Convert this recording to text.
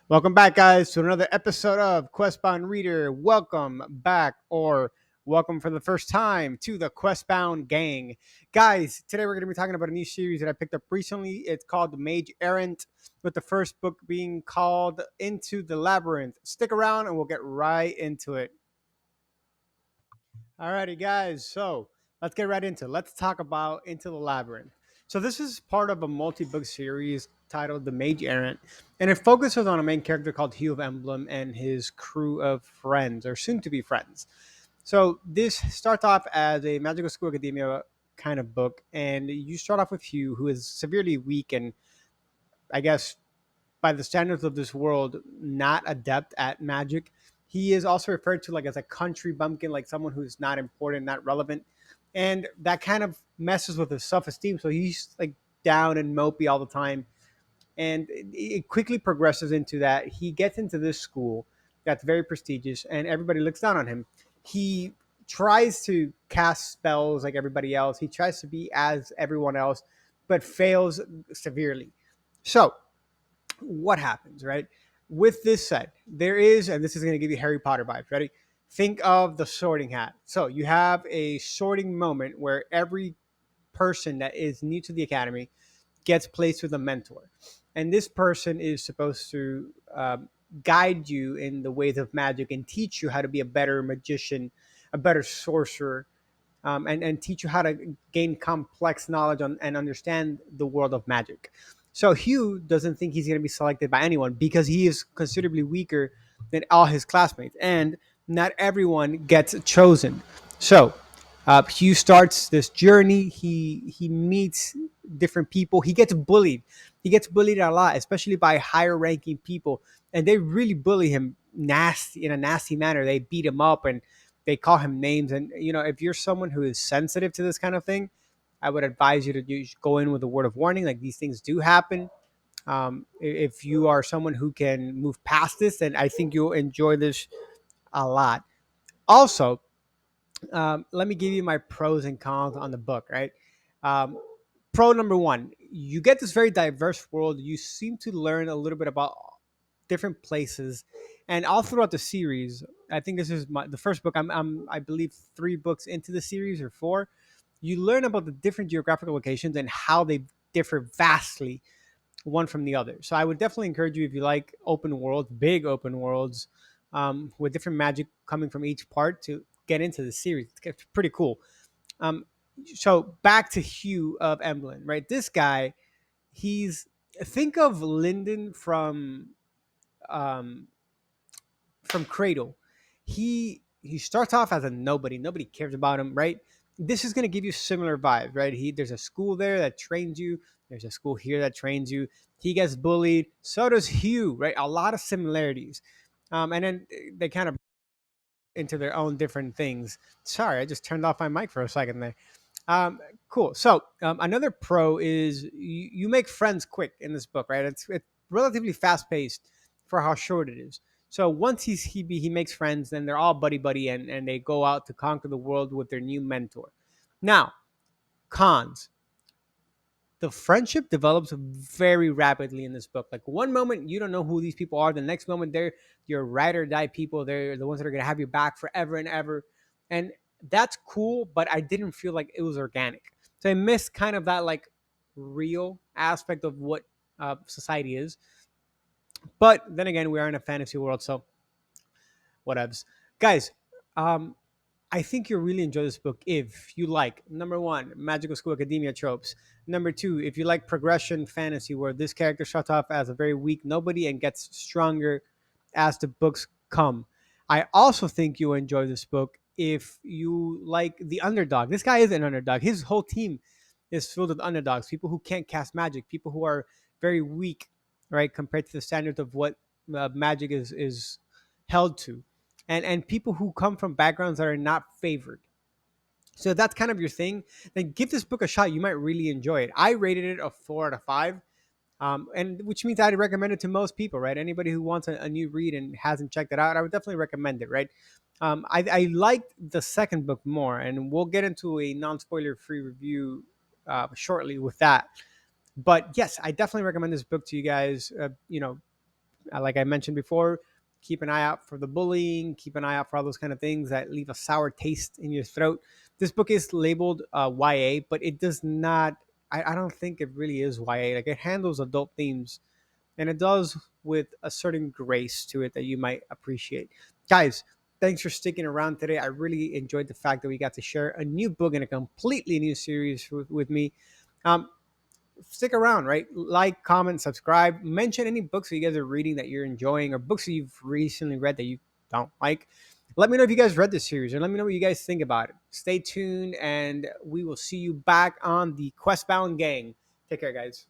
Welcome back, guys, to another episode of Questbound Reader. Welcome back, or welcome for the first time to the Questbound Gang. Guys, today we're going to be talking about a new series that I picked up recently. It's called The Mage Errant, with the first book being called Into the Labyrinth. Stick around and we'll get right into it. Alrighty, guys. So let's get right into it. Let's talk about Into the Labyrinth. So this is part of a multi-book series titled The Mage Errant, and it focuses on a main character called Hugh of Emblem and his crew of friends, or soon-to-be friends. So this starts off as a Magical School Academia kind of book, and you start off with Hugh, who is severely weak and, I guess, by the standards of this world, not adept at magic. He is also referred to like as a country bumpkin, like someone who's not important, not relevant, and that kind of messes with his self-esteem. So he's like down and mopey all the time, and it quickly progresses into that he gets into this school that's very prestigious, and everybody looks down on him. He tries to cast spells like everybody else. He tries to be as everyone else, but fails severely. So what happens, right? With this said, there is, and this is going to give you Harry Potter vibes. Ready? Think of the sorting hat. So you have a sorting moment where every person that is new to the academy gets placed with a mentor. And this person is supposed to guide you in the ways of magic and teach you how to be a better magician, a better sorcerer, and teach you how to gain complex knowledge and understand the world of magic. So Hugh doesn't think he's going to be selected by anyone because he is considerably weaker than all his classmates, and not everyone gets chosen. So Hugh starts this journey. He meets different people. He gets bullied. He gets bullied a lot, especially by higher ranking people, and they really bully him nasty in a nasty manner. They beat him up and they call him names. And if you're someone who is sensitive to this kind of thing, I would advise you to go in with a word of warning. Like, these things do happen. If you are someone who can move past this, then I think you'll enjoy this a lot. Also, let me give you my pros and cons on the book, right? Um, Pro number one, you get this very diverse world. You seem to learn a little bit about different places, and all throughout the series, I think this is the first book. I believe 3 books into the series, or 4. You learn about the different geographical locations and how they differ vastly one from the other. So I would definitely encourage you, if you like open worlds, big open worlds, with different magic coming from each part, to get into the series. It's pretty cool. Um, so back to Hugh of Emblem, right? This guy, he's think of Lyndon um, from Cradle. He starts off as a nobody. Nobody cares about him, right? This is going to give you similar vibes, right? There's a school there that trains you. There's a school here that trains you. He gets bullied. So does Hugh, right? A lot of similarities, and then they kind of into their own different things. Sorry, I just turned off my mic for a second there. Um, cool. So another pro is you make friends quick in this book, right? It's relatively fast paced for how short it is. So once he makes friends, then they're all buddy buddy, and they go out to conquer the world with their new mentor. Now, cons: the friendship develops very rapidly in this book. Like, one moment you don't know who these people are, the next moment they're your ride or die people. They're the ones that are gonna have your back forever and ever, and that's cool. But I didn't feel like it was organic, so I missed kind of that like real aspect of what society is. But then again, we are in a fantasy world, so whatevs, guys. Um, I think you'll really enjoy this book if you like, number one, magical school academia tropes. Number two, if you like progression fantasy, where this character starts off as a very weak nobody and gets stronger as the books come. I also think you'll enjoy this book if you like the underdog. This guy is an underdog. His whole team is filled with underdogs, people who can't cast magic, people who are very weak, right, compared to the standards of what magic is held to, and people who come from backgrounds that are not favored. So if that's kind of your thing, then give this book a shot. You might really enjoy it. I rated it a 4 out of 5, and which means I'd recommend it to most people, right? Anybody who wants a new read and hasn't checked it out, I would definitely recommend it, right? I liked the second book more, and we'll get into a non-spoiler free review shortly with that. But yes, I definitely recommend this book to you guys. Like I mentioned before, keep an eye out for the bullying, keep an eye out for all those kind of things that leave a sour taste in your throat. This book is labeled YA, but it does not, I don't think it really is YA. Like it handles adult themes, and it does with a certain grace to it that you might appreciate. Guys, thanks for sticking around today. I really enjoyed the fact that we got to share a new book in a completely new series with me. Um, Stick around, right? Like, comment, subscribe. Mention any books that you guys are reading that you're enjoying, or books that you've recently read that you don't like. Let me know if you guys read this series, and let me know what you guys think about it. Stay tuned, and we will see you back on the Questbound Gang. Take care, guys.